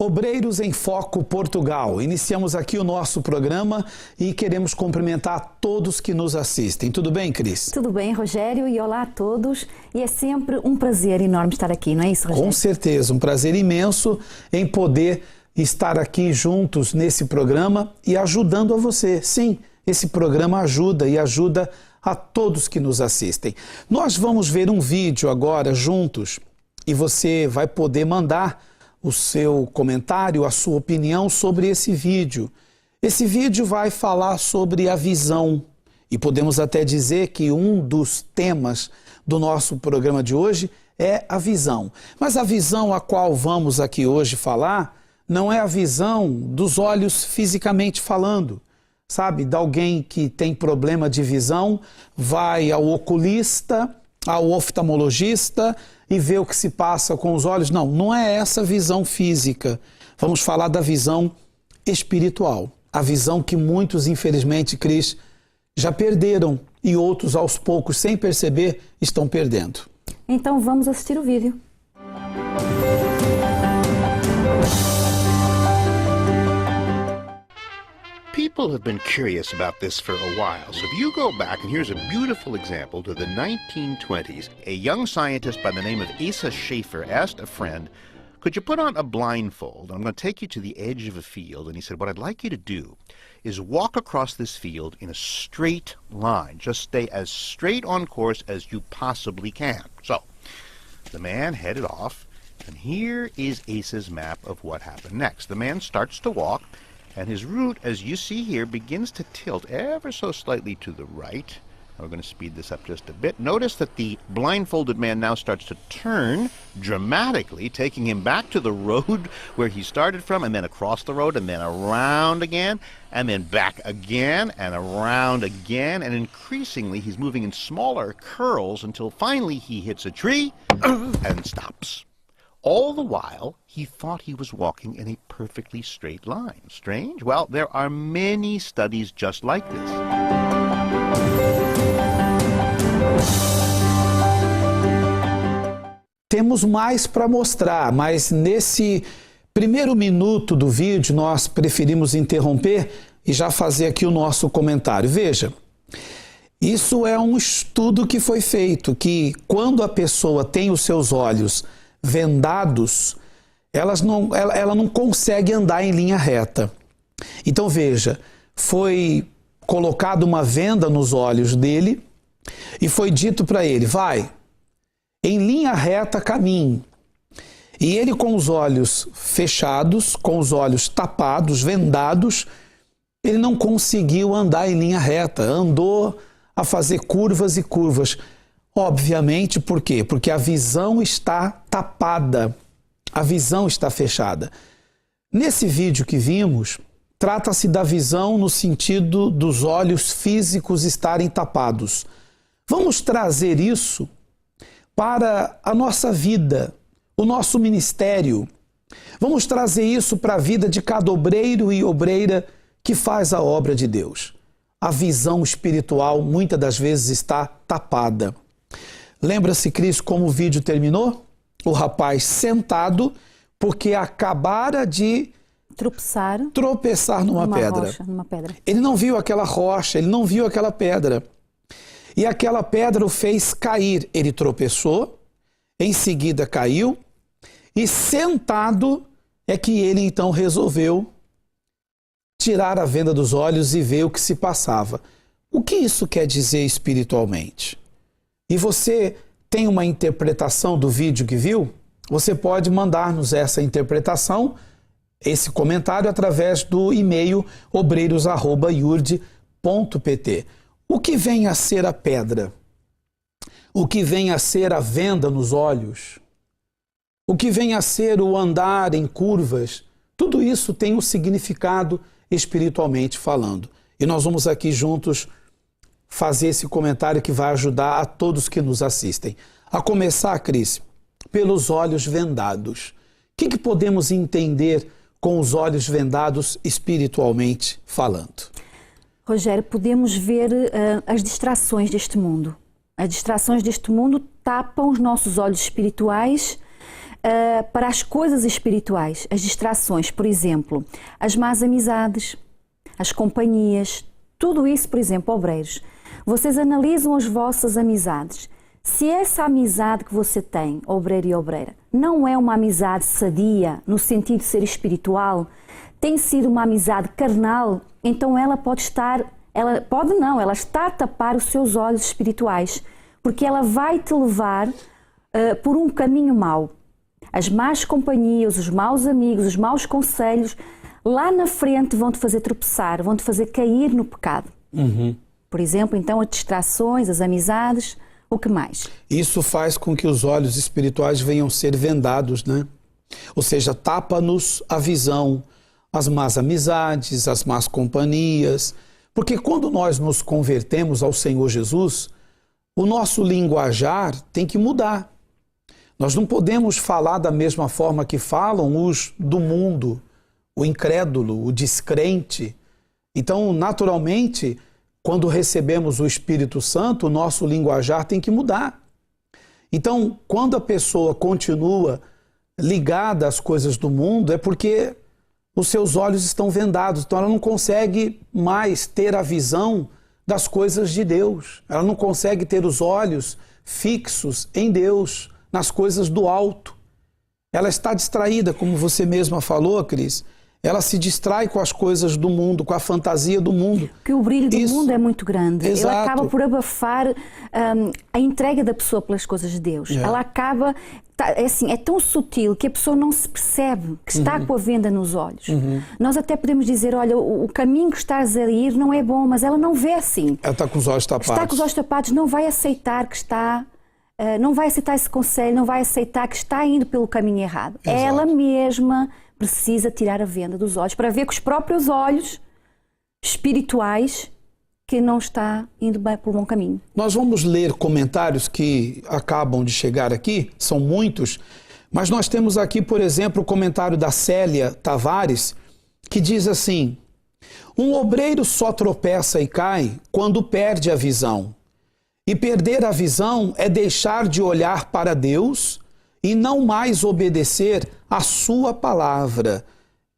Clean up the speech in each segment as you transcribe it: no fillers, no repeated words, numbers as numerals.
Obreiros em Foco Portugal. Iniciamos aqui o nosso programa e queremos cumprimentar todos que nos assistem. Tudo bem, Cris? Tudo bem, Rogério, e olá a todos. E é sempre um prazer enorme estar aqui, não é isso, Rogério? Com certeza, um prazer imenso em poder estar aqui juntos nesse programa e ajudando a você. Sim, esse programa ajuda e ajuda a todos que nos assistem. Nós vamos ver um vídeo agora juntos e você vai poder mandar o seu comentário, a sua opinião sobre esse vídeo. Esse vídeo vai falar sobre a visão e podemos até dizer que um dos temas do nosso programa de hoje é a visão. Mas a visão a qual vamos aqui hoje falar não é a visão dos olhos fisicamente falando. Sabe, de alguém que tem problema de visão, vai ao oculista, ao oftalmologista e vê o que se passa com os olhos. Não, não é essa visão física. Vamos falar da visão espiritual. A visão que muitos, infelizmente, Cris, já perderam e outros, aos poucos, sem perceber, estão perdendo. Então vamos assistir o vídeo. People have been curious about this for a while, so if you go back, and here's a beautiful example, to the 1920s, a young scientist by the name of Asa Schaefer asked a friend, could you put on a blindfold? I'm going to take you to the edge of a field, and he said, what I'd like you to do is walk across this field in a straight line. Just stay as straight on course as you possibly can. So, the man headed off, and here is Asa's map of what happened next. The man starts to walk, and his route, as you see here, begins to tilt ever so slightly to the right. We're going to speed this up just a bit. Notice that the blindfolded man now starts to turn dramatically, taking him back to the road where he started from, and then across the road, and then around again, and then back again, and around again, and increasingly he's moving in smaller curls until finally he hits a tree and stops. All the while, he thought he was walking in a perfectly straight line. Strange? Well, there are many studies just like this. Temos mais para mostrar, mas nesse primeiro minuto do vídeo nós preferimos interromper e já fazer aqui o nosso comentário. Veja, isso é um estudo que foi feito, que quando a pessoa tem os seus olhos vendados, ela não consegue andar em linha reta. Então veja, foi colocada uma venda nos olhos dele e foi dito para ele, vai, em linha reta caminhe. E ele com os olhos fechados, com os olhos tapados, vendados, ele não conseguiu andar em linha reta, andou a fazer curvas e curvas. Obviamente, por quê? Porque a visão está tapada, a visão está fechada. Nesse vídeo que vimos, trata-se da visão no sentido dos olhos físicos estarem tapados. Vamos trazer isso para a nossa vida, o nosso ministério. Vamos trazer isso para a vida de cada obreiro e obreira que faz a obra de Deus. A visão espiritual muitas das vezes está tapada. Lembra-se, Cris, como o vídeo terminou? O rapaz sentado porque acabara de tropeçar numa pedra. Ele não viu aquela rocha, ele não viu aquela pedra. E aquela pedra o fez cair. Ele tropeçou, em seguida caiu, e sentado é que ele então resolveu tirar a venda dos olhos e ver o que se passava. O que isso quer dizer espiritualmente? E você tem uma interpretação do vídeo que viu? Você pode mandar-nos essa interpretação, esse comentário, através do e-mail obreiros@iurde.pt. O que vem a ser a pedra? O que vem a ser a venda nos olhos? O que vem a ser o andar em curvas? Tudo isso tem um significado espiritualmente falando. E nós vamos aqui juntos fazer esse comentário que vai ajudar a todos que nos assistem. A começar, Cris, pelos olhos vendados. O que podemos entender com os olhos vendados espiritualmente falando? Rogério, podemos ver as distrações deste mundo. As distrações deste mundo tapam os nossos olhos espirituais para as coisas espirituais, as distrações, por exemplo, as más amizades, as companhias, tudo isso, por exemplo, obreiros. Vocês analisam as vossas amizades. Se essa amizade que você tem, obreiro e obreira, não é uma amizade sadia, no sentido de ser espiritual, tem sido uma amizade carnal, então ela pode estar, ela está a tapar os seus olhos espirituais, porque ela vai te levar por um caminho mau. As más companhias, os maus amigos, os maus conselhos, lá na frente vão te fazer tropeçar, vão te fazer cair no pecado. Por exemplo, então, as distrações, as amizades, o que mais? Isso faz com que os olhos espirituais venham ser vendados, né? Ou seja, tapa-nos a visão, as más amizades, as más companhias. Porque quando nós nos convertemos ao Senhor Jesus, o nosso linguajar tem que mudar. Nós não podemos falar da mesma forma que falam os do mundo, o incrédulo, o descrente. Então, naturalmente, quando recebemos o Espírito Santo, o nosso linguajar tem que mudar. Então, quando a pessoa continua ligada às coisas do mundo, é porque os seus olhos estão vendados. Então, ela não consegue mais ter a visão das coisas de Deus. Ela não consegue ter os olhos fixos em Deus, nas coisas do alto. Ela está distraída, como você mesma falou, Cris. Ela se distrai com as coisas do mundo, com a fantasia do mundo. Porque o brilho do mundo é muito grande. Exato. Ele acaba por abafar a entrega da pessoa pelas coisas de Deus. Ela acaba... É tão sutil que a pessoa não se percebe que está com a venda nos olhos. Nós até podemos dizer, olha, o caminho que estás a ir não é bom, mas ela não vê assim. Ela está com os olhos tapados. Está com os olhos tapados, não vai aceitar que está... não vai aceitar esse conselho, não vai aceitar que está indo pelo caminho errado. Exato. Ela mesma precisa tirar a venda dos olhos para ver com os próprios olhos espirituais que não está indo bem por um bom caminho. Nós vamos ler comentários que acabam de chegar aqui, são muitos, mas nós temos aqui, por exemplo, o comentário da Célia Tavares, que diz assim: um obreiro só tropeça e cai quando perde a visão. E perder a visão é deixar de olhar para Deus e não mais obedecer à sua palavra.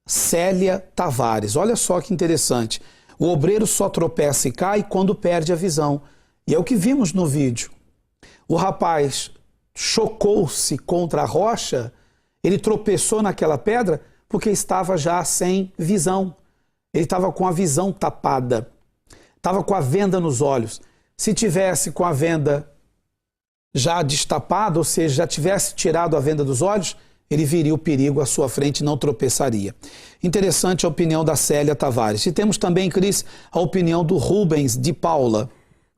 Célia Tavares. Olha só que interessante. O obreiro só tropeça e cai quando perde a visão. E é o que vimos no vídeo. O rapaz chocou-se contra a rocha, ele tropeçou naquela pedra porque estava já sem visão. Ele estava com a visão tapada, estava com a venda nos olhos. Se tivesse com a venda já destapada, ou seja, já tivesse tirado a venda dos olhos, ele viria o perigo à sua frente e não tropeçaria. Interessante a opinião da Célia Tavares. E temos também, Cris, a opinião do Rubens de Paula.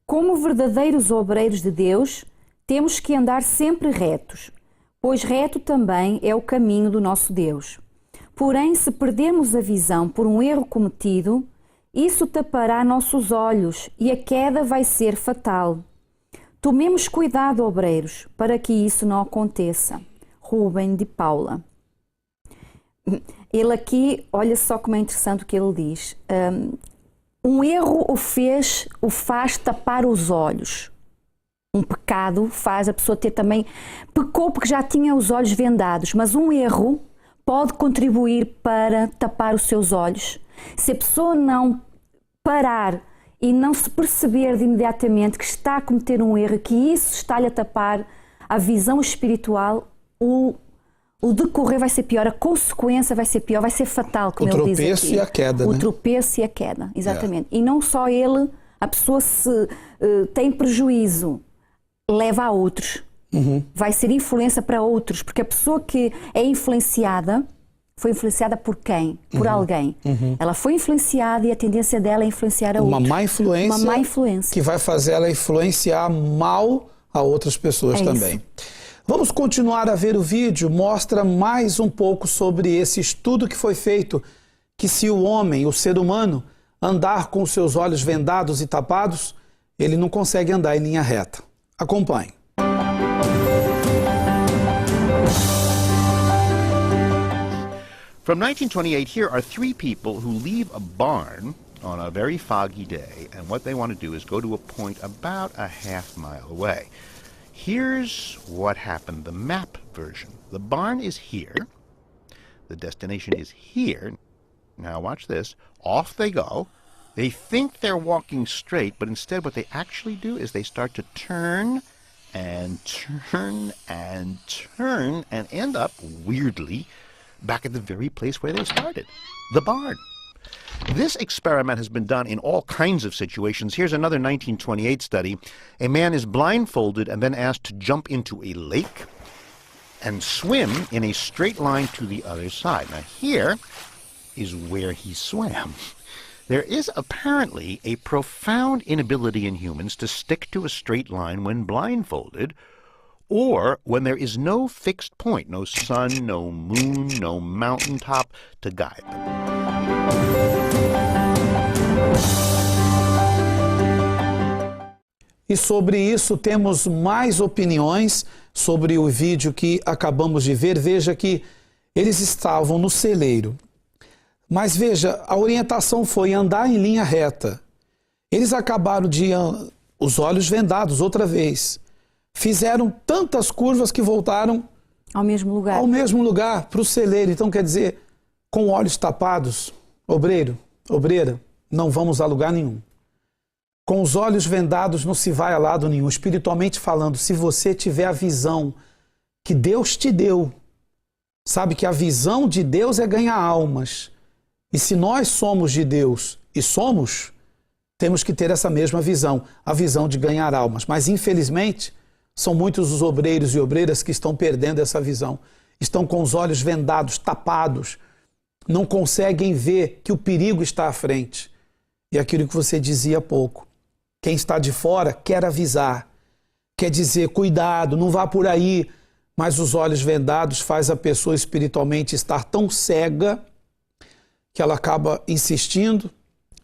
Como verdadeiros obreiros de Deus, temos que andar sempre retos, pois reto também é o caminho do nosso Deus. Porém, se perdermos a visão por um erro cometido, isso tapará nossos olhos e a queda vai ser fatal. Tomemos cuidado, obreiros, para que isso não aconteça. Rubem de Paula. Ele aqui, olha só como é interessante o que ele diz. Um erro o faz tapar os olhos. Um pecado faz a pessoa ter também... Pecou porque já tinha os olhos vendados, mas um erro pode contribuir para tapar os seus olhos. Se a pessoa não parar e não se perceber de imediatamente que está a cometer um erro, que isso está-lhe a tapar a visão espiritual, o decorrer vai ser pior, a consequência vai ser pior, vai ser fatal, como ele diz aqui. O tropeço e a queda, né? O tropeço e a queda, exatamente. E não só ele, a pessoa se tem prejuízo, leva a outros. Vai ser influência para outros, porque a pessoa que é influenciada, foi influenciada por quem? Por alguém. Ela foi influenciada e a tendência dela é influenciar a outros. Uma má influência que vai fazer ela influenciar mal a outras pessoas também. Isso. Vamos continuar a ver o vídeo, mostra mais um pouco sobre esse estudo que foi feito, que se o homem, o ser humano, andar com os seus olhos vendados e tapados, ele não consegue andar em linha reta. Acompanhe. From 1928, here are three people who leave a barn on a very foggy day, and what they want to do is go to a point about a half mile away. Here's what happened, the map version. The barn is here. The destination is here. Now watch this. Off they go. They think they're walking straight, but instead what they actually do is they start to turn and turn and turn and end up, weirdly, back at the very place where they started, the barn. This experiment has been done in all kinds of situations. Here's another 1928 study. A man is blindfolded and then asked to jump into a lake and swim in a straight line to the other side. Now here is where he swam. There is apparently a profound inability in humans to stick to a straight line when blindfolded, or when there is no fixed point, no sun, no moon, no mountaintop to guide them. E sobre isso temos mais opiniões sobre o vídeo que acabamos de ver. Veja que eles estavam no celeiro. Mas veja, a orientação foi andar em linha reta. Eles acabaram de os olhos vendados outra vez. Fizeram tantas curvas que voltaram ao mesmo lugar, para o celeiro. Então, quer dizer, com olhos tapados, obreiro, obreira, não vamos a lugar nenhum. Com os olhos vendados não se vai a lado nenhum. Espiritualmente falando, se você tiver a visão que Deus te deu, sabe que a visão de Deus é ganhar almas. E se nós somos de Deus e somos, temos que ter essa mesma visão, a visão de ganhar almas. Mas, infelizmente, são muitos os obreiros e obreiras que estão perdendo essa visão. Estão com os olhos vendados, tapados, não conseguem ver que o perigo está à frente. E aquilo que você dizia há pouco, quem está de fora quer avisar, quer dizer, cuidado, não vá por aí, mas os olhos vendados faz a pessoa espiritualmente estar tão cega que ela acaba insistindo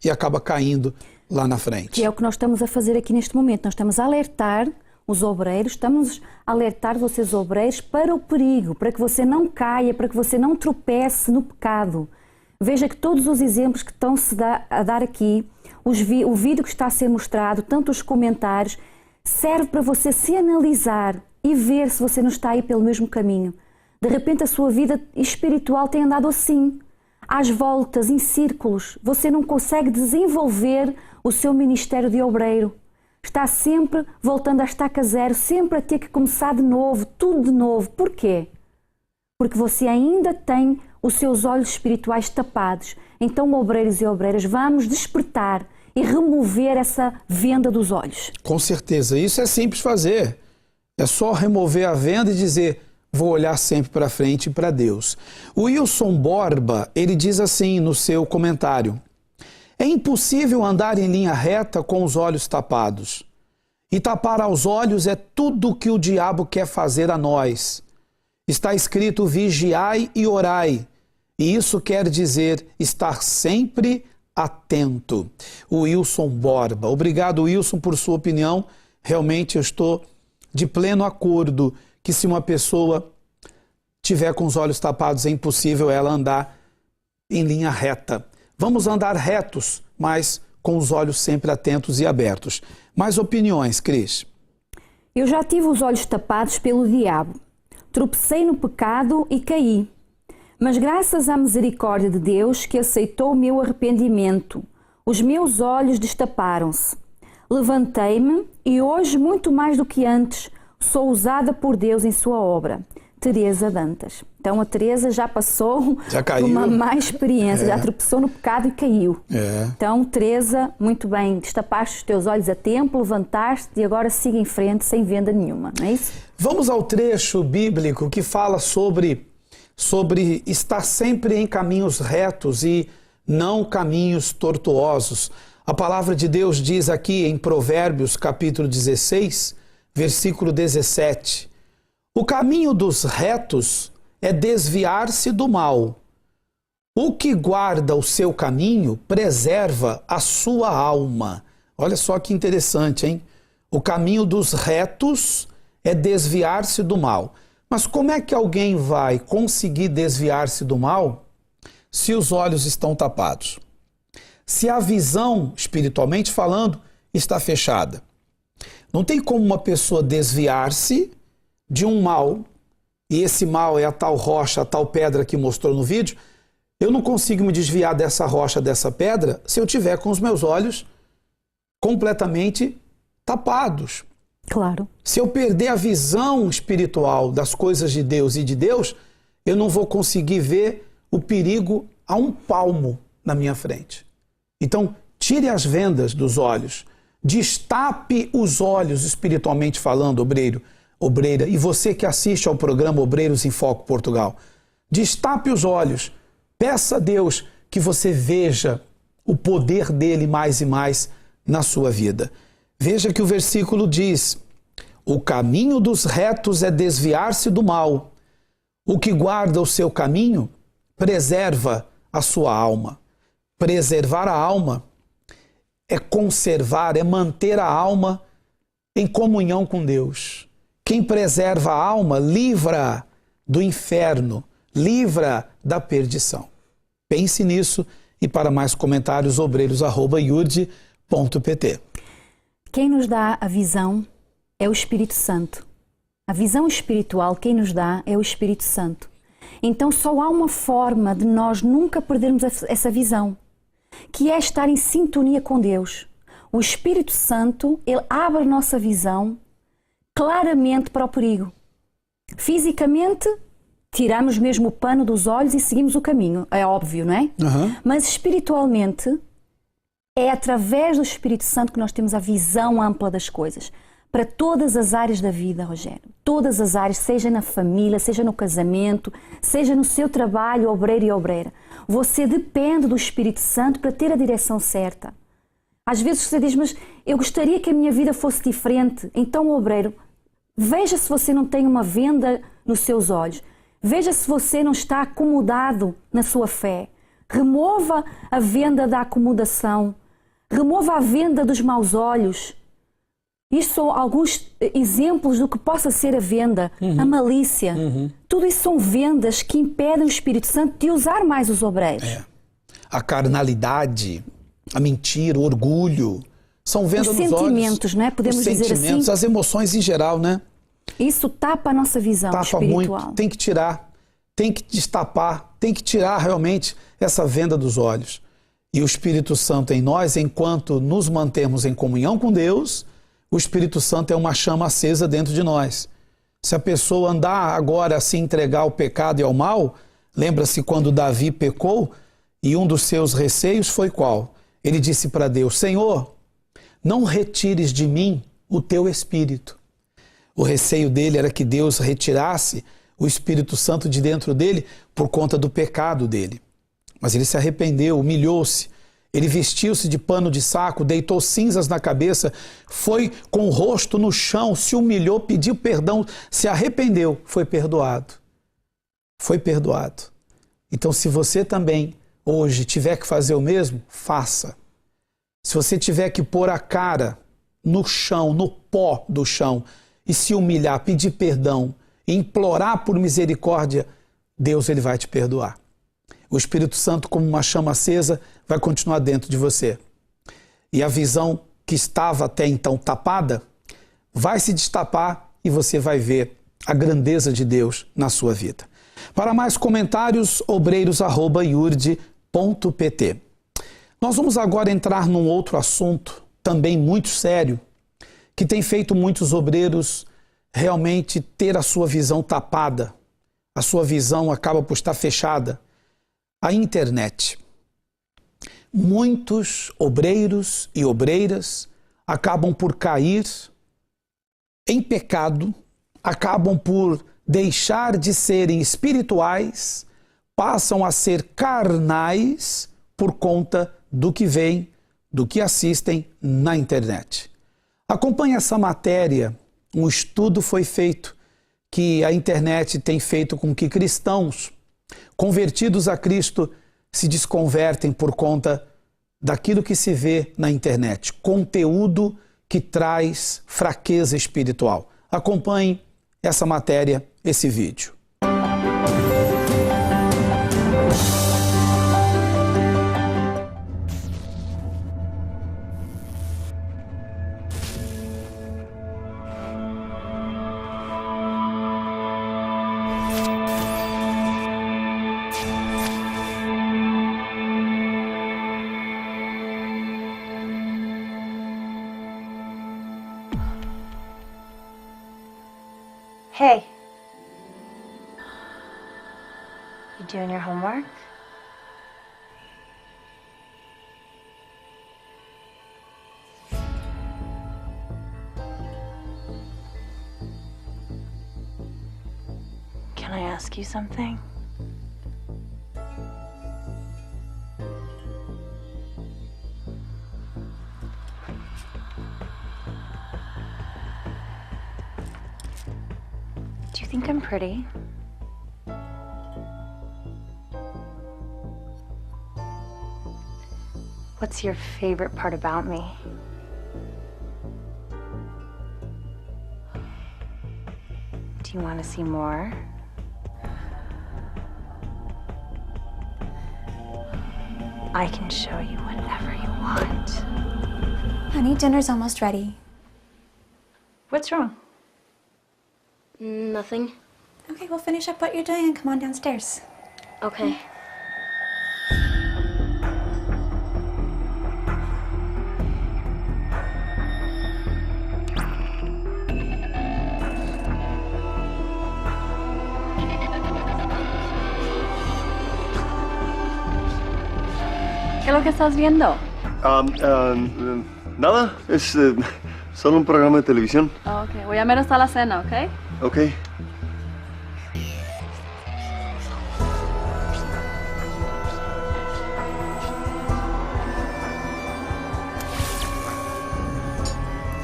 e acaba caindo lá na frente. Que é o que nós estamos a fazer aqui neste momento. Nós estamos a alertar os obreiros, estamos a alertar vocês obreiros para o perigo, para que você não caia, para que você não tropece no pecado. Veja que todos os exemplos que estão-se a dar aqui, o vídeo que está a ser mostrado, tanto os comentários, serve para você se analisar e ver se você não está aí pelo mesmo caminho. De repente a sua vida espiritual tem andado assim, às voltas, em círculos. Você não consegue desenvolver o seu ministério de obreiro. Está sempre voltando à estaca zero, sempre a ter que começar de novo, tudo de novo. Porquê? Porque você ainda tem os seus olhos espirituais tapados. Então, obreiros e obreiras, vamos despertar e remover essa venda dos olhos. Com certeza, isso é simples fazer. É só remover a venda e dizer, vou olhar sempre para frente e para Deus. O Wilson Borba, ele diz assim no seu comentário, é impossível andar em linha reta com os olhos tapados. E tapar aos olhos é tudo o que o diabo quer fazer a nós. Está escrito, vigiai e orai. E isso quer dizer estar sempre atento. O Wilson Borba. Obrigado, Wilson, por sua opinião. Realmente eu estou de pleno acordo que se uma pessoa tiver com os olhos tapados é impossível ela andar em linha reta. Vamos andar retos, mas com os olhos sempre atentos e abertos. Mais opiniões, Cris? Eu já tive os olhos tapados pelo diabo. Tropecei no pecado e caí. Mas graças à misericórdia de Deus que aceitou o meu arrependimento, os meus olhos destaparam-se. Levantei-me e hoje, muito mais do que antes, sou usada por Deus em sua obra. Teresa Dantas. Então a Teresa já passou por uma má experiência, já tropeçou no pecado e caiu. Então, Teresa, muito bem, destapaste os teus olhos a tempo, levantaste e agora siga em frente sem venda nenhuma, não é isso? Vamos ao trecho bíblico que fala sobre estar sempre em caminhos retos e não caminhos tortuosos. A palavra de Deus diz aqui em Provérbios, capítulo 16, versículo 17, o caminho dos retos é desviar-se do mal. O que guarda o seu caminho preserva a sua alma. Olha só que interessante, hein? O caminho dos retos é desviar-se do mal. Mas como é que alguém vai conseguir desviar-se do mal se os olhos estão tapados? Se a visão, espiritualmente falando, está fechada. Não tem como uma pessoa desviar-se de um mal e esse mal é a tal rocha, a tal pedra que mostrou no vídeo, eu não consigo me desviar dessa rocha, dessa pedra, se eu tiver com os meus olhos completamente tapados. Claro. Se eu perder a visão espiritual das coisas de Deus e de Deus, eu não vou conseguir ver o perigo a um palmo na minha frente. Então, tire as vendas dos olhos, destape os olhos espiritualmente falando, obreiro, obreira, e você que assiste ao programa Obreiros em Foco Portugal, destape os olhos, peça a Deus que você veja o poder dele mais e mais na sua vida. Veja que o versículo diz: o caminho dos retos é desviar-se do mal. O que guarda o seu caminho preserva a sua alma. Preservar a alma é conservar, é manter a alma em comunhão com Deus. Quem preserva a alma livra do inferno, livra da perdição. Pense nisso e para mais comentários, obreiros@iurde.pt. Quem nos dá a visão é o Espírito Santo. A visão espiritual, quem nos dá é o Espírito Santo. Então só há uma forma de nós nunca perdermos essa visão, que é estar em sintonia com Deus. O Espírito Santo, ele abre a nossa visão claramente para o perigo. Fisicamente, tiramos mesmo o pano dos olhos e seguimos o caminho. É óbvio, não é? Mas espiritualmente, é através do Espírito Santo que nós temos a visão ampla das coisas. Para todas as áreas da vida, Rogério. Todas as áreas, seja na família, seja no casamento, seja no seu trabalho, obreiro e obreira. Você depende do Espírito Santo para ter a direção certa. Às vezes você diz, mas eu gostaria que a minha vida fosse diferente. Então, obreiro, veja se você não tem uma venda nos seus olhos. Veja se você não está acomodado na sua fé. Remova a venda da acomodação. Remova a venda dos maus olhos. Isto são alguns exemplos do que possa ser a venda, a malícia. Tudo isso são vendas que impedem o Espírito Santo de usar mais os obreiros. A carnalidade, a mentira, o orgulho, são vendas nos olhos. Os sentimentos, não é? Podemos dizer assim. As emoções em geral, né? Isso tapa a nossa visão espiritual. Muito, tem que tirar, tem que destapar, tem que tirar realmente essa venda dos olhos. E o Espírito Santo em nós, enquanto nos mantemos em comunhão com Deus, o Espírito Santo é uma chama acesa dentro de nós. Se a pessoa andar agora a se entregar ao pecado e ao mal, lembra-se quando Davi pecou e um dos seus receios foi qual? Ele disse para Deus, Senhor, não retires de mim o teu Espírito. O receio dele era que Deus retirasse o Espírito Santo de dentro dele por conta do pecado dele. Mas ele se arrependeu, humilhou-se. Ele vestiu-se de pano de saco, deitou cinzas na cabeça, foi com o rosto no chão, se humilhou, pediu perdão, se arrependeu, foi perdoado. Foi perdoado. Então, se você também hoje tiver que fazer o mesmo, faça. Se você tiver que pôr a cara no chão, no pó do chão, e se humilhar, pedir perdão, implorar por misericórdia, Deus ele vai te perdoar. O Espírito Santo, como uma chama acesa, vai continuar dentro de você. E a visão que estava até então tapada, vai se destapar e você vai ver a grandeza de Deus na sua vida. Para mais comentários, obreiros@iurde.pt. Nós vamos agora entrar num outro assunto, também muito sério, que tem feito muitos obreiros realmente ter a sua visão tapada. A sua visão acaba por estar fechada. A internet. Muitos obreiros e obreiras acabam por cair em pecado, acabam por deixar de serem espirituais, passam a ser carnais por conta do que veem, do que assistem na internet. Acompanhe essa matéria, um estudo foi feito que a internet tem feito com que cristãos convertidos a Cristo se desconvertem por conta daquilo que se vê na internet, conteúdo que traz fraqueza espiritual. Acompanhe essa matéria, esse vídeo. Hey. You doing your homework? Can I ask you something? Do you think I'm pretty? What's your favorite part about me? Do you want to see more? I can show you whatever you want. Honey, dinner's almost ready. What's wrong? Nothing. Okay, we'll finish up what you're doing and come on downstairs. Okay. ¿Qué es lo que estás viendo? Nada, es solo un programa de televisión. Oh, ok, voy a ver hasta la cena, ¿ok? Ok.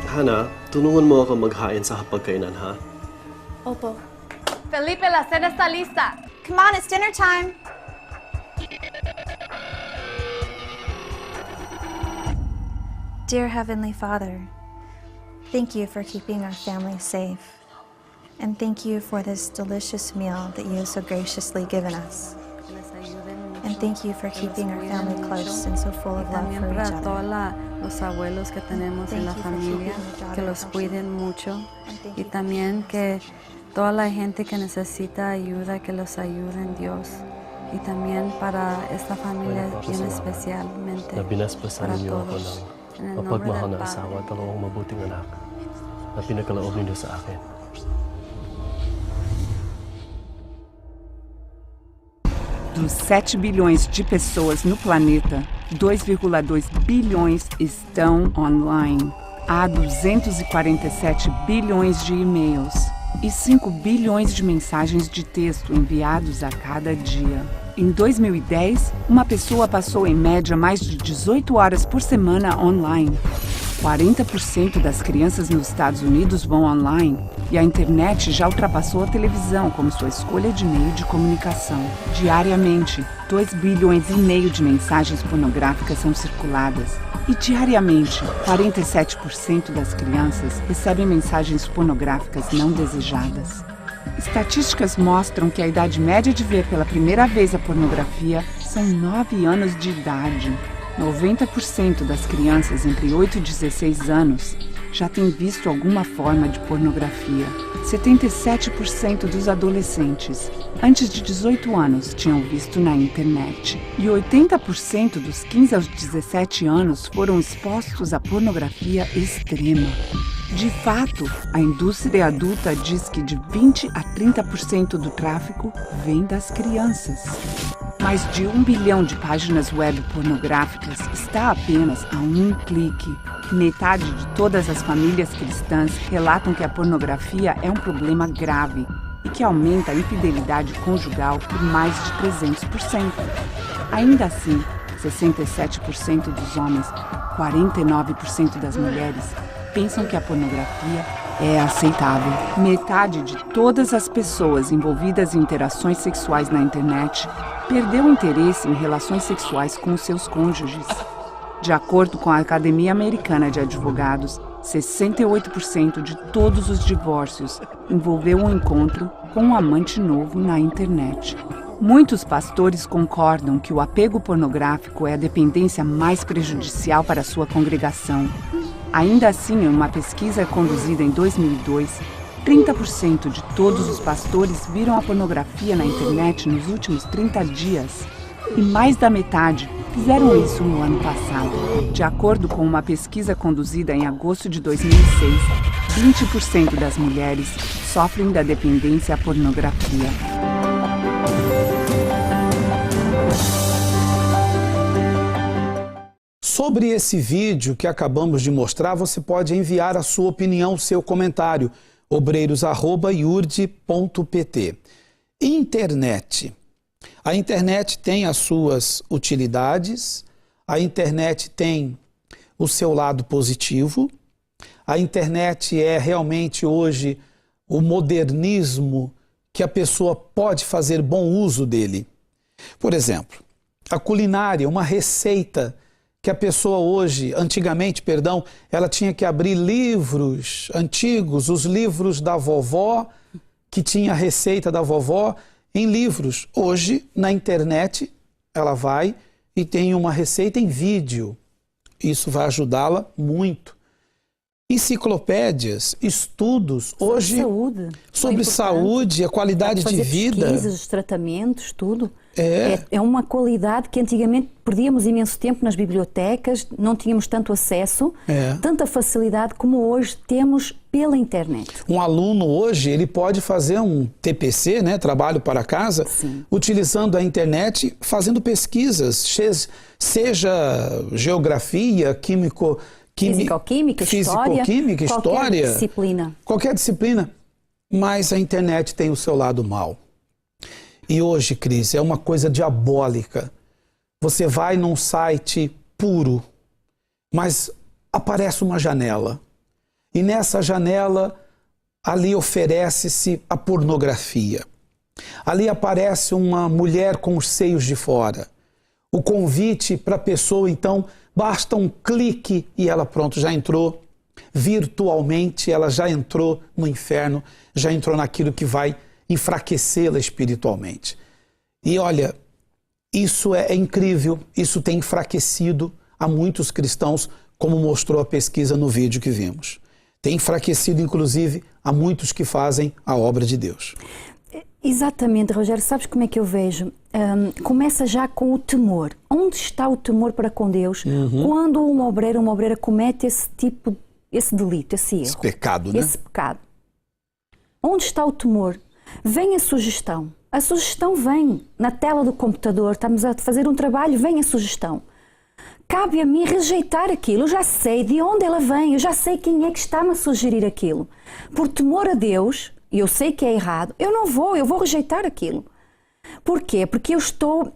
Hana, tulungan mo ako maghain sa hapagkainan, ha? Opo. Felipe, la cena está lista. Come on, it's dinner time. Dear Heavenly Father, thank you for keeping our family safe. And thank you for this delicious meal that you have so graciously given us. And thank you for keeping our family close and so full of love for each También para other. todos los abuelos que tenemos en la familia, que los cuiden mucho y también que toda la gente que necesita ayuda, que los ayuden Dios. Y también para esta familia bien especialmente, Nabinaspasan para ninyo ako todos. ng En el nombre mapagmahal del na asawa Padre. at dalawang mabuting anak na pinagkaloob ninyo sa akin. Dos 7 bilhões de pessoas no planeta, 2,2 bilhões estão online. Há 247 bilhões de e-mails e 5 bilhões de mensagens de texto enviados a cada dia. Em 2010, uma pessoa passou em média mais de 18 horas por semana online. 40% das crianças nos Estados Unidos vão online e a internet já ultrapassou a televisão como sua escolha de meio de comunicação. Diariamente, 2 bilhões e meio de mensagens pornográficas são circuladas. E diariamente, 47% das crianças recebem mensagens pornográficas não desejadas. Estatísticas mostram que a idade média de ver pela primeira vez a pornografia são 9 anos de idade. 90% das crianças entre 8 e 16 anos já têm visto alguma forma de pornografia. 77% dos adolescentes antes de 18 anos tinham visto na internet. E 80% dos 15 aos 17 anos foram expostos à pornografia extrema. De fato, a indústria adulta diz que de 20 a 30% do tráfico vem das crianças. Mais de 1 bilhão de páginas web pornográficas está apenas a um clique. Metade de todas as famílias cristãs relatam que a pornografia é um problema grave e que aumenta a infidelidade conjugal por mais de 300%. Ainda assim, 67% dos homens, 49% das mulheres pensam que a pornografia é aceitável. Metade de todas as pessoas envolvidas em interações sexuais na internet perdeu interesse em relações sexuais com os seus cônjuges. De acordo com a Academia Americana de Advogados, 68% de todos os divórcios envolveu um encontro com um amante novo na internet. Muitos pastores concordam que o apego pornográfico é a dependência mais prejudicial para a sua congregação. Ainda assim, em uma pesquisa conduzida em 2002, 30% de todos os pastores viram a pornografia na internet nos últimos 30 dias. E mais da metade fizeram isso no ano passado. De acordo com uma pesquisa conduzida em agosto de 2006, 20% das mulheres sofrem da dependência à pornografia. Sobre esse vídeo que acabamos de mostrar, você pode enviar a sua opinião, o seu comentário, obreiros@iurde.pt. Internet. A internet tem as suas utilidades, a internet tem o seu lado positivo, a internet é realmente hoje o modernismo que a pessoa pode fazer bom uso dele. Por exemplo, a culinária, uma receita que a pessoa hoje, antigamente, ela tinha que abrir livros antigos, os livros da vovó, que tinha a receita da vovó em livros. Hoje, na internet, ela vai e tem uma receita em vídeo. Isso vai ajudá-la muito. Enciclopédias, estudos, hoje sobre saúde, a qualidade de vida. Pesquisas, os tratamentos, tudo. É uma qualidade que antigamente perdíamos imenso tempo nas bibliotecas, não tínhamos tanto acesso, tanta facilidade como hoje temos pela internet. Um aluno hoje, ele pode fazer um TPC, né, trabalho para casa, utilizando a internet, fazendo pesquisas, seja geografia, físico-química, história, qualquer disciplina, mas a internet tem o seu lado mau. E hoje, Cris, é uma coisa diabólica. Você vai num site puro, mas aparece uma janela. E nessa janela, ali oferece-se a pornografia. Ali aparece uma mulher com os seios de fora. O convite para a pessoa, então, basta um clique e ela pronto, já entrou virtualmente, ela já entrou no inferno, já entrou naquilo que vai enfraquecê-la espiritualmente. E olha, isso é incrível, isso tem enfraquecido a muitos cristãos, como mostrou a pesquisa no vídeo que vimos. Tem enfraquecido, inclusive, a muitos que fazem a obra de Deus. Exatamente, Rogério. Sabes como é que eu vejo? Começa já com o temor. Onde está o temor para com Deus quando um obreiro, uma obreira comete esse delito, esse erro? Esse pecado, né? Esse pecado. Onde está o temor? Vem a sugestão. A sugestão vem na tela do computador. Estamos a fazer um trabalho, vem a sugestão. Cabe a mim rejeitar aquilo. Eu já sei de onde ela vem. Eu já sei quem é que está-me a sugerir aquilo. Por temor a Deus, e eu sei que é errado, eu vou rejeitar aquilo. Porquê? Porque eu estou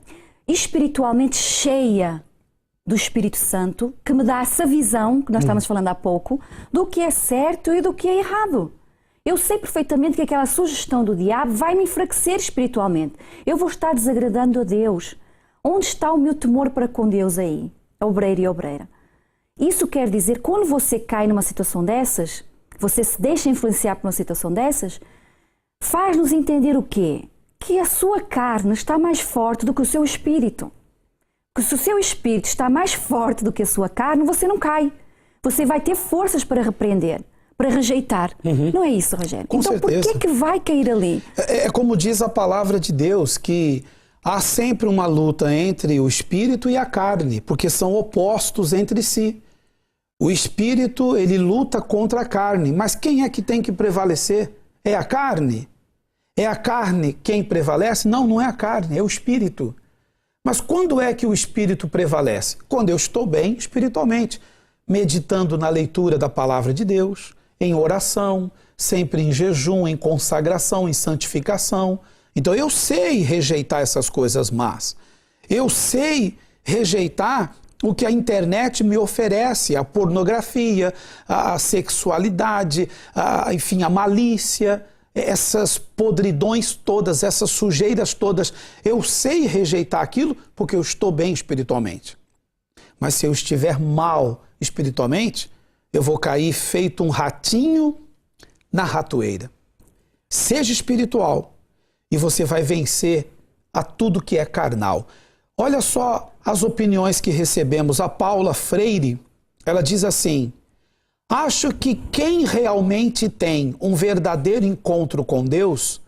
espiritualmente cheia do Espírito Santo, que me dá essa visão, que nós estávamos falando há pouco, do que é certo e do que é errado. Eu sei perfeitamente que aquela sugestão do diabo vai me enfraquecer espiritualmente. Eu vou estar desagradando a Deus. Onde está o meu temor para com Deus aí? Obreiro e obreira. Isso quer dizer, quando você cai numa situação dessas, você se deixa influenciar por uma situação dessas, faz-nos entender o quê? Que a sua carne está mais forte do que o seu espírito. Que se o seu espírito está mais forte do que a sua carne, você não cai. Você vai ter forças para repreender, para rejeitar. Não é isso, Rogério? Com então, certeza. por que vai cair ali? É como diz a palavra de Deus, que há sempre uma luta entre o espírito e a carne, porque são opostos entre si. O espírito, ele luta contra a carne, mas quem é que tem que prevalecer? É a carne? É a carne quem prevalece? Não, não é a carne, é o espírito. Mas quando é que o espírito prevalece? Quando eu estou bem espiritualmente, meditando na leitura da palavra de Deus, em oração, sempre em jejum, em consagração, em santificação. Então eu sei rejeitar essas coisas más. Eu sei rejeitar o que a internet me oferece, a pornografia, a sexualidade, enfim, a malícia, essas podridões todas, essas sujeiras todas. Eu sei rejeitar aquilo porque eu estou bem espiritualmente. Mas se eu estiver mal espiritualmente, eu vou cair feito um ratinho na ratoeira. Seja espiritual e você vai vencer a tudo que é carnal. Olha só as opiniões que recebemos. A Paula Freire, ela diz assim: acho que quem realmente tem um verdadeiro encontro com Deus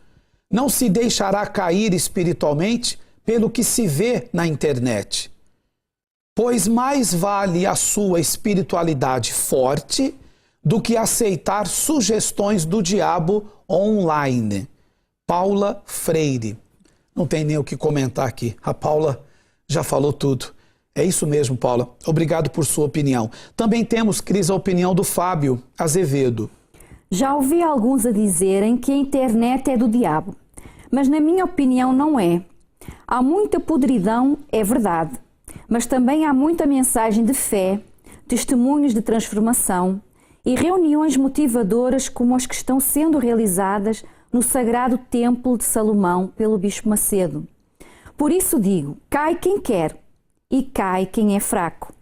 não se deixará cair espiritualmente pelo que se vê na internet, pois mais vale a sua espiritualidade forte do que aceitar sugestões do diabo online. Paula Freire. Não tem nem o que comentar aqui. A Paula já falou tudo. É isso mesmo, Paula. Obrigado por sua opinião. Também temos, Cris, a opinião do Fábio Azevedo. Já ouvi alguns a dizerem que a internet é do diabo, mas na minha opinião não é. Há muita podridão, é verdade, mas também há muita mensagem de fé, testemunhos de transformação e reuniões motivadoras como as que estão sendo realizadas no Sagrado Templo de Salomão pelo Bispo Macedo. Por isso digo, cai quem quer e cai quem é fraco.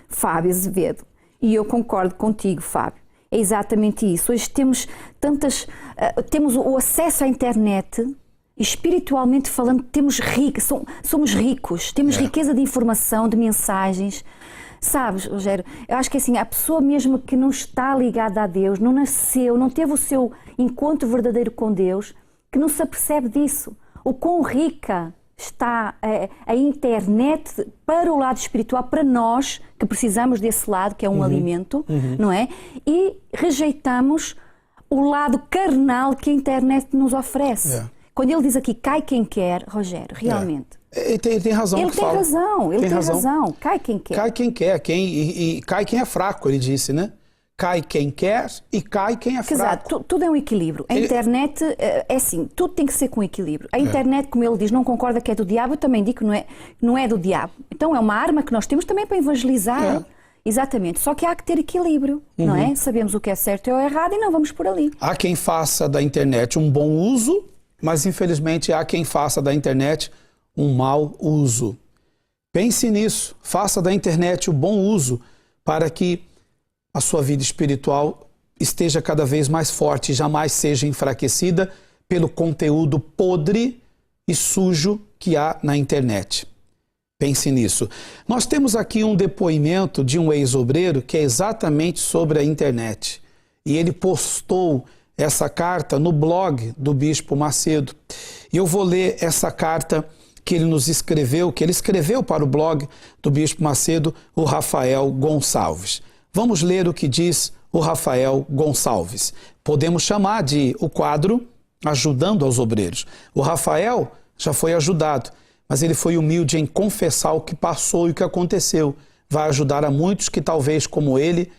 Fábio Azevedo. E eu concordo contigo, Fábio. É exatamente isso. Hoje temos temos o acesso à internet, espiritualmente falando, somos ricos, temos riqueza de informação, de mensagens. Sabes, Rogério, eu acho que assim, a pessoa mesmo que não está ligada a Deus, não nasceu, não teve o seu encontro verdadeiro com Deus, que não se apercebe disso. O quão rica está a internet para o lado espiritual, para nós que precisamos desse lado, que é um alimento, não é? E rejeitamos o lado carnal que a internet nos oferece. Quando ele diz aqui, cai quem quer, Rogério, realmente... Ele tem razão. Ele tem razão. Cai quem quer. Cai quem quer, e cai quem é fraco, ele disse, né? Cai quem quer e cai quem é fraco. Exato, tudo é um equilíbrio. A internet é assim, tudo tem que ser com equilíbrio. A internet, como ele diz, não concorda que é do diabo, eu também digo que não é do diabo. Então é uma arma que nós temos também para evangelizar. Exatamente, só que há que ter equilíbrio, não é? Sabemos o que é certo e o errado e não vamos por ali. Há quem faça da internet um bom uso, mas infelizmente há quem faça da internet um mau uso. Pense nisso, faça da internet o bom uso para que a sua vida espiritual esteja cada vez mais forte e jamais seja enfraquecida pelo conteúdo podre e sujo que há na internet. Pense nisso. Nós temos aqui um depoimento de um ex-obreiro que é exatamente sobre a internet. E ele postou essa carta no blog do Bispo Macedo. E eu vou ler essa carta que ele nos escreveu, que ele escreveu para o blog do Bispo Macedo, o Rafael Gonçalves. Vamos ler o que diz o Rafael Gonçalves. Podemos chamar de o quadro Ajudando aos Obreiros. O Rafael já foi ajudado, mas ele foi humilde em confessar o que passou e o que aconteceu. Vai ajudar a muitos que talvez, como ele,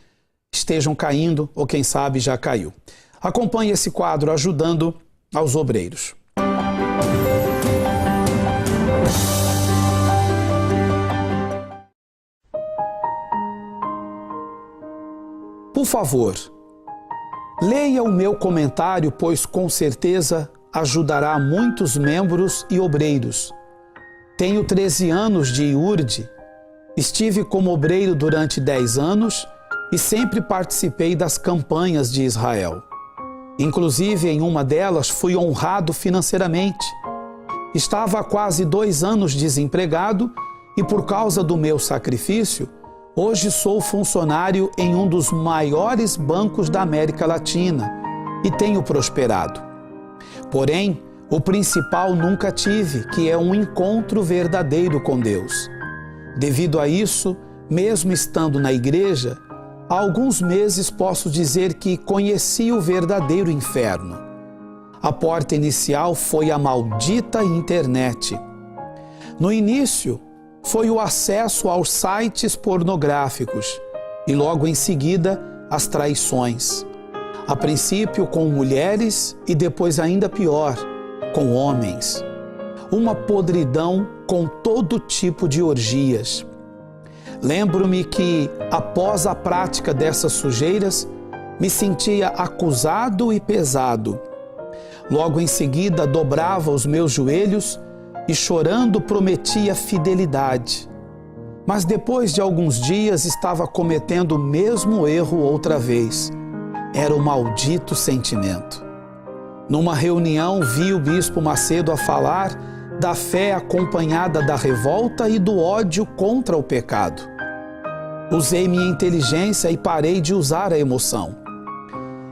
estejam caindo ou quem sabe já caiu. Acompanhe esse quadro Ajudando aos Obreiros. Por favor, leia o meu comentário, pois com certeza ajudará muitos membros e obreiros. Tenho 13 anos de IURD, estive como obreiro durante 10 anos e sempre participei das campanhas de Israel. Inclusive, em uma delas, fui honrado financeiramente. Estava há quase 2 anos desempregado e, por causa do meu sacrifício, hoje sou funcionário em um dos maiores bancos da América Latina e tenho prosperado. Porém, o principal nunca tive, que é um encontro verdadeiro com Deus. Devido a isso, mesmo estando na igreja, há alguns meses posso dizer que conheci o verdadeiro inferno. A porta inicial foi a maldita internet. No início, foi o acesso aos sites pornográficos e logo em seguida as traições. A princípio com mulheres e depois ainda pior, com homens. Uma podridão com todo tipo de orgias. Lembro-me que, após a prática dessas sujeiras, me sentia acusado e pesado. Logo em seguida dobrava os meus joelhos e chorando prometia fidelidade. Mas depois de alguns dias estava cometendo o mesmo erro outra vez. Era o maldito sentimento. Numa reunião vi o Bispo Macedo a falar da fé acompanhada da revolta e do ódio contra o pecado. Usei minha inteligência e parei de usar a emoção.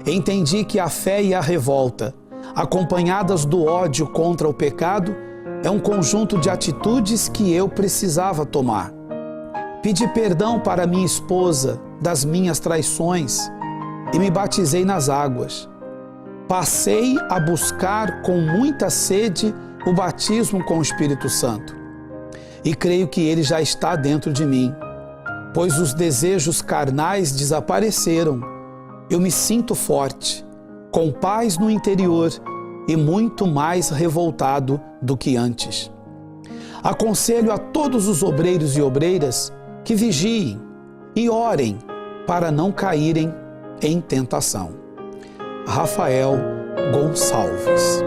Entendi que a fé e a revolta, acompanhadas do ódio contra o pecado, é um conjunto de atitudes que eu precisava tomar. Pedi perdão para minha esposa das minhas traições e me batizei nas águas. passei a buscar com muita sede o batismo com o Espírito Santo. E creio que ele já está dentro de mim, pois os desejos carnais desapareceram. Eu me sinto forte, com paz no interior e muito mais revoltado do que antes. Aconselho a todos os obreiros e obreiras que vigiem e orem para não caírem em tentação. Rafael Gonçalves.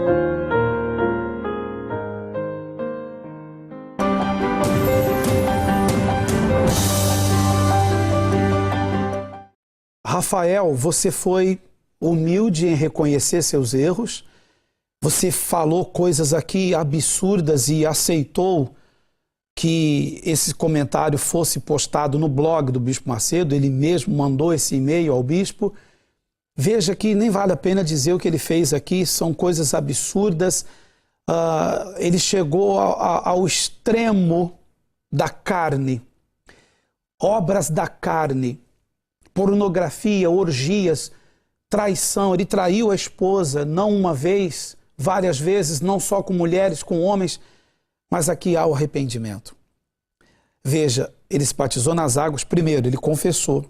Rafael, você foi humilde em reconhecer seus erros, você falou coisas aqui absurdas e aceitou que esse comentário fosse postado no blog do Bispo Macedo, ele mesmo mandou esse e-mail ao bispo. Veja que nem vale a pena dizer o que ele fez aqui, são coisas absurdas. Ele chegou ao extremo da carne, obras da carne, pornografia, orgias, traição. Ele traiu a esposa, não uma vez, várias vezes, não só com mulheres, com homens, mas aqui há o arrependimento. Veja, ele se batizou nas águas. Primeiro, ele confessou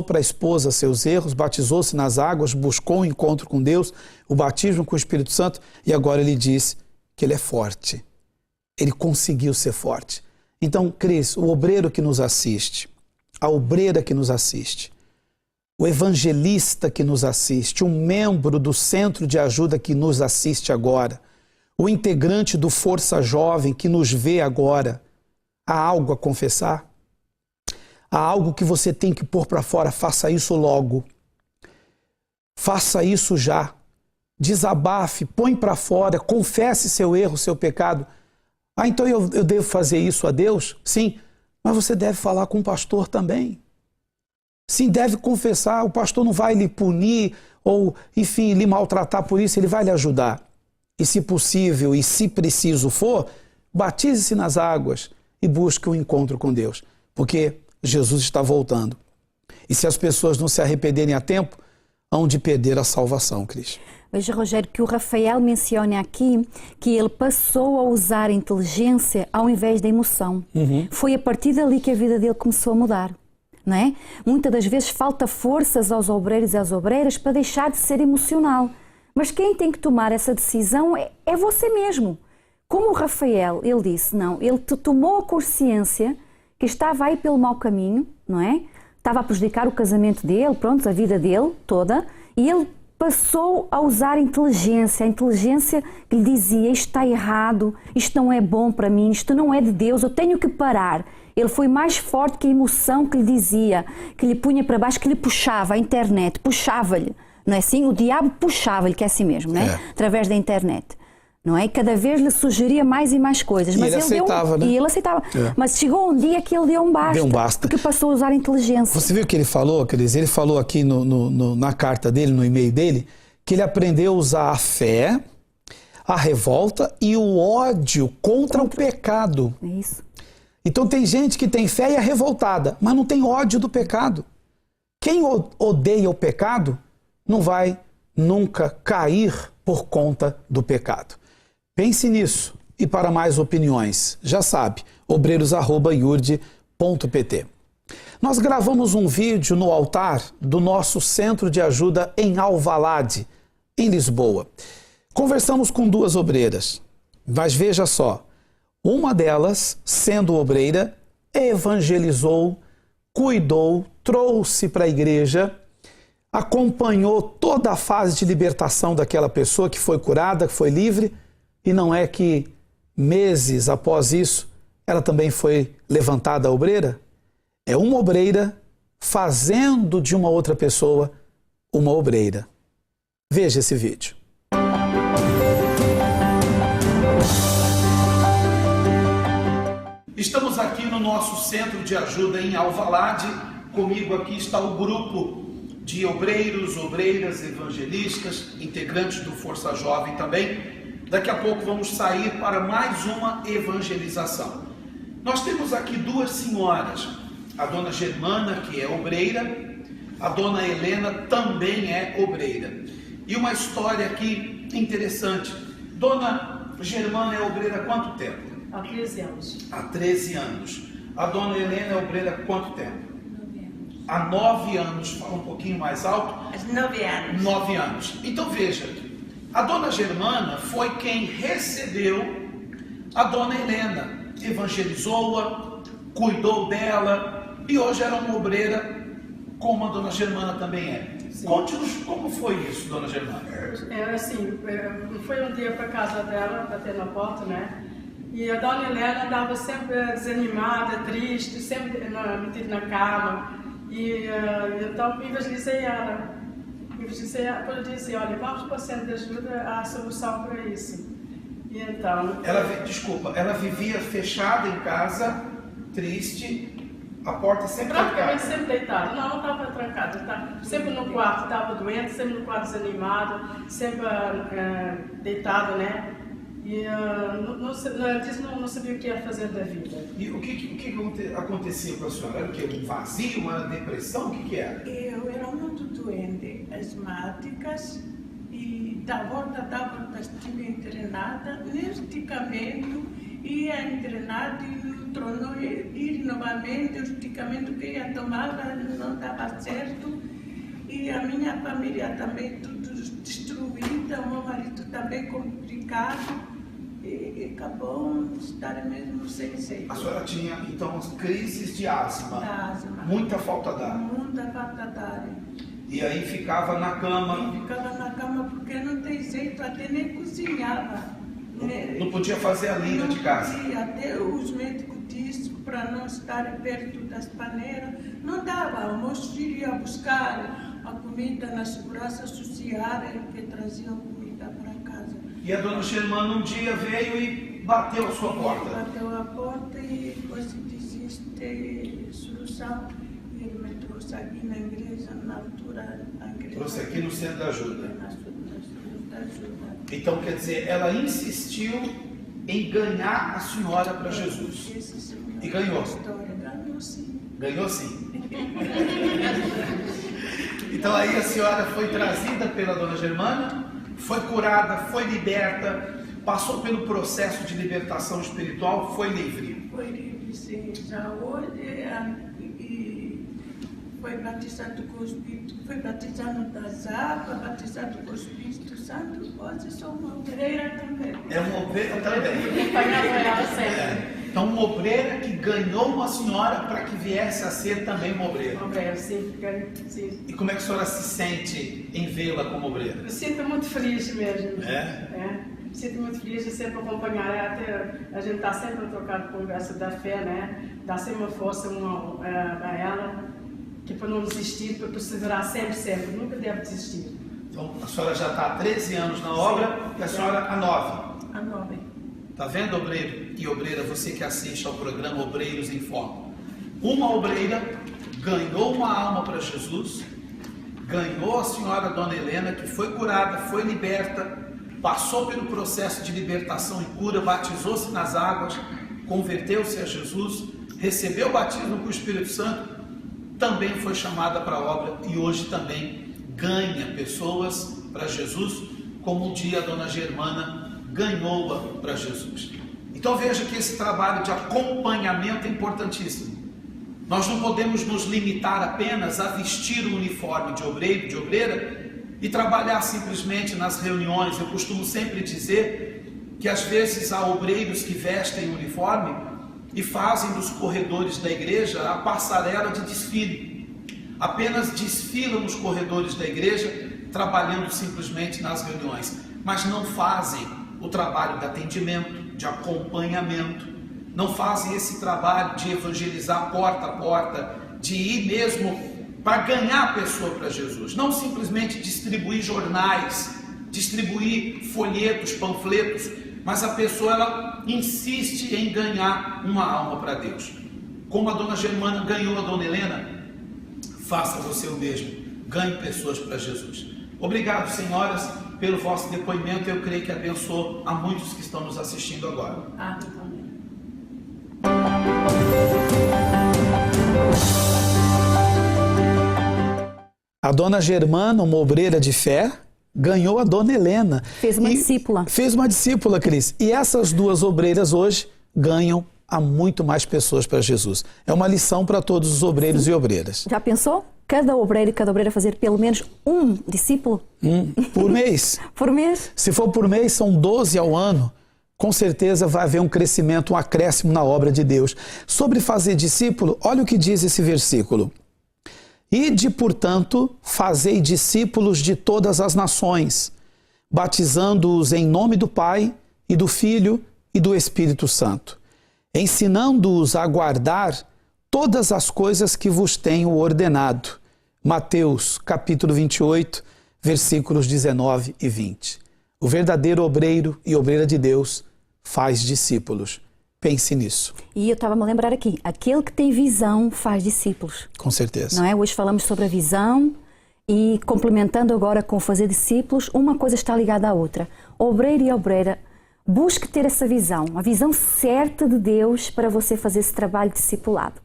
para a esposa seus erros, batizou-se nas águas, buscou um encontro com Deus, o batismo com o Espírito Santo, e agora ele diz que ele é forte. Ele conseguiu ser forte. Então, Cris, o obreiro que nos assiste, a obreira que nos assiste, o evangelista que nos assiste, um membro do centro de ajuda que nos assiste agora, o integrante do Força Jovem que nos vê agora, há algo a confessar? Há algo que você tem que pôr para fora? Faça isso logo. Faça isso já. Desabafe, põe para fora, confesse seu erro, seu pecado. Então eu devo fazer isso a Deus? Sim, mas você deve falar com o pastor também. Sim, deve confessar, o pastor não vai lhe punir ou, enfim, lhe maltratar por isso, ele vai lhe ajudar. E se possível e se preciso for, batize-se nas águas e busque um encontro com Deus, porque Jesus está voltando. E se as pessoas não se arrependerem a tempo, hão de perder a salvação, Cris. Veja, Rogério, que o Rafael menciona aqui que ele passou a usar a inteligência ao invés da emoção. Foi a partir dali que a vida dele começou a mudar, não é? Muitas das vezes falta forças aos obreiros e às obreiras para deixar de ser emocional. Mas quem tem que tomar essa decisão é você mesmo. Como o Rafael, ele disse, não, ele tomou a consciência que estava aí pelo mau caminho, não é? Estava a prejudicar o casamento dele, pronto, a vida dele toda, e ele passou a usar a inteligência que lhe dizia, isto está errado, isto não é bom para mim, isto não é de Deus, eu tenho que parar. Ele foi mais forte que a emoção que lhe dizia, que lhe punha para baixo, que lhe puxava, a internet, puxava-lhe, não é assim? O diabo puxava-lhe, que é assim mesmo, não é? Através da internet. Não é? Cada vez lhe sugeria mais e mais coisas. Mas ele aceitava, né? E ele aceitava. Mas chegou um dia que ele deu um basta. Deu um basta. Porque passou a usar a inteligência. Você viu o que ele falou, Cris? Ele falou aqui na carta dele, no e-mail dele, que ele aprendeu a usar a fé, a revolta e o ódio contra o pecado. É isso. Então tem gente que tem fé e é revoltada, mas não tem ódio do pecado. Quem odeia o pecado não vai nunca cair por conta do pecado. Pense nisso e para mais opiniões, já sabe, obreiros@iurde.pt. Nós gravamos um vídeo no altar do nosso centro de ajuda em Alvalade, em Lisboa. Conversamos com duas obreiras, mas veja só, uma delas, sendo obreira, evangelizou, cuidou, trouxe para a igreja, acompanhou toda a fase de libertação daquela pessoa que foi curada, que foi livre, e não é que meses após isso, ela também foi levantada a obreira? É uma obreira fazendo de uma outra pessoa uma obreira. Veja esse vídeo. Estamos aqui no nosso centro de ajuda em Alvalade. Comigo aqui está o grupo de obreiros, obreiras, evangelistas, integrantes do Força Jovem também. Daqui a pouco vamos sair para mais uma evangelização. Nós temos aqui duas senhoras, a dona Germana, que é obreira, a dona Helena também é obreira. E uma história aqui interessante. Dona Germana é obreira há quanto tempo? Há 13 anos. Há 13 anos. A Dona Helena é obreira há quanto tempo? 9 anos. Há 9 anos. Fala um pouquinho mais alto. Há 9 anos. 9 anos. Então veja, a Dona Germana foi quem recebeu a Dona Helena, evangelizou-a, cuidou dela e hoje era uma obreira como a Dona Germana também é. Conte-nos como foi isso, Dona Germana. Foi um dia para casa dela, bater na porta, né? E a Dona Helena andava sempre desanimada, triste, sempre metida na cama. E então evangelizei ela. Depois eu disse, olha, vamos para o centro de ajuda, há solução para isso. E então... Ela vivia fechada em casa, triste, a porta sempre praticamente trancada. sempre deitada. Não estava trancada, sempre no quarto, estava doente, sempre no quarto desanimado, sempre deitada, né? E não sabia o que ia fazer da vida. E o que acontecia com a senhora? Era o quê? Um vazio, uma depressão? O que era? Eu era muito doente, asmáticas, e da volta estive internada, medicamento, ia internada e tornou a ir novamente, o medicamento que eu tomava não dava certo, e a minha família também tudo destruída, o meu marido também complicado, e acabou de estar mesmo sem jeito. A senhora tinha, então, crises de asma, muita falta de ar. Muita falta de ar. E aí ficava na cama. Ficava na cama porque não tem jeito, até nem cozinhava. Não podia fazer a linha de casa. Podia, até os médicos disseram para não estar perto das paneiras. Não dava, meus filhos iam buscar a comida na segurança social, que traziam comida para casa. E a Dona Germana um dia veio e bateu a sua porta. Bateu a porta e depois existe solução. Ele me trouxe aqui na igreja, na altura da igreja. Trouxe aqui no centro da ajuda. No centro da ajuda. Então, quer dizer, ela insistiu em ganhar a senhora para Jesus. E ganhou. Ganhou sim. Ganhou sim. Então aí a senhora foi trazida pela Dona Germana, foi curada, foi liberta, passou pelo processo de libertação espiritual, foi livre. Foi livre, sim. Já hoje foi batizado com o Espírito, foi batizado das águas, batizado com o Espírito Santo, hoje sou uma obreira também. É uma obreira também. Acompanhava ela sempre. Então, uma obreira que ganhou uma senhora para que viesse a ser também uma obreira. Uma obreira, sim. E como é que a senhora se sente em vê-la como obreira? Eu sinto muito feliz mesmo. É? Sinto muito feliz de sempre acompanhar ela, até a gente está sempre a trocar conversa da fé, né? Dá sempre uma força a ela, que para não desistir, para perseverar sempre, nunca deve desistir. Então, a senhora já está há 13 anos na obra e a senhora há 9. Há 9. Está vendo, obreiro e obreira, você que assiste ao programa Obreiros em Foco? Uma obreira ganhou uma alma para Jesus, ganhou a senhora Dona Helena, que foi curada, foi liberta, passou pelo processo de libertação e cura, batizou-se nas águas, converteu-se a Jesus, recebeu o batismo com o Espírito Santo, também foi chamada para a obra e hoje também ganha pessoas para Jesus, como um dia a Dona Germana ganhou-a para Jesus. Então veja que esse trabalho de acompanhamento é importantíssimo. Nós não podemos nos limitar apenas a vestir o uniforme de obreiro, de obreira e trabalhar simplesmente nas reuniões. Eu costumo sempre dizer que às vezes há obreiros que vestem o uniforme e fazem dos corredores da igreja a passarela de desfile. Apenas desfilam nos corredores da igreja, trabalhando simplesmente nas reuniões, mas não fazem o trabalho de atendimento, de acompanhamento, não fazem esse trabalho de evangelizar porta a porta, de ir mesmo para ganhar a pessoa para Jesus, não simplesmente distribuir jornais, distribuir folhetos, panfletos, mas a pessoa ela insiste em ganhar uma alma para Deus. Como a Dona Germana ganhou a Dona Helena, faça você o mesmo, ganhe pessoas para Jesus. Obrigado, senhoras, pelo vosso depoimento. Eu creio que abençoou a muitos que estão nos assistindo agora. A Dona Germana, uma obreira de fé, ganhou a dona Helena. Fez uma discípula. Fez uma discípula, Cris. E essas duas obreiras hoje ganham a muito mais pessoas para Jesus. É uma lição para todos os obreiros e obreiras. Já pensou? Cada obreiro e cada obreira fazer pelo menos um discípulo? Por mês. Por mês? Se for por mês, são 12 ao ano. Com certeza vai haver um crescimento, um acréscimo na obra de Deus. Sobre fazer discípulo, olha o que diz esse versículo. Ide, portanto, fazei discípulos de todas as nações, batizando-os em nome do Pai e do Filho e do Espírito Santo, ensinando-os a guardar todas as coisas que vos tenho ordenado. Mateus, capítulo 28, versículos 19 e 20. O verdadeiro obreiro e obreira de Deus faz discípulos. Pense nisso. E eu estava a me lembrar aqui, aquele que tem visão faz discípulos. Com certeza. Não é? Hoje falamos sobre a visão e complementando agora com fazer discípulos, uma coisa está ligada à outra. Obreiro e obreira, busque ter essa visão, a visão certa de Deus para você fazer esse trabalho discipulado.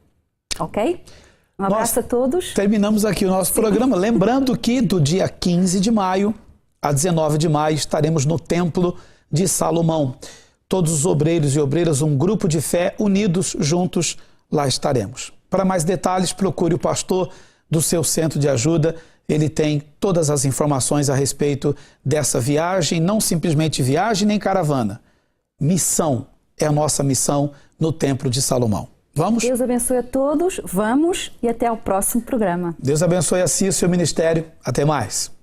Ok? Um abraço a todos. Terminamos aqui o nosso programa. Lembrando que do dia 15 de maio a 19 de maio estaremos no Templo de Salomão. Todos os obreiros e obreiras, um grupo de fé, unidos, juntos, lá estaremos. Para mais detalhes, procure o pastor do seu centro de ajuda. Ele tem todas as informações a respeito dessa viagem, não simplesmente viagem nem caravana. Missão é a nossa missão no Templo de Salomão. Vamos? Deus abençoe a todos, vamos e até o próximo programa. Deus abençoe a si e o seu ministério. Até mais.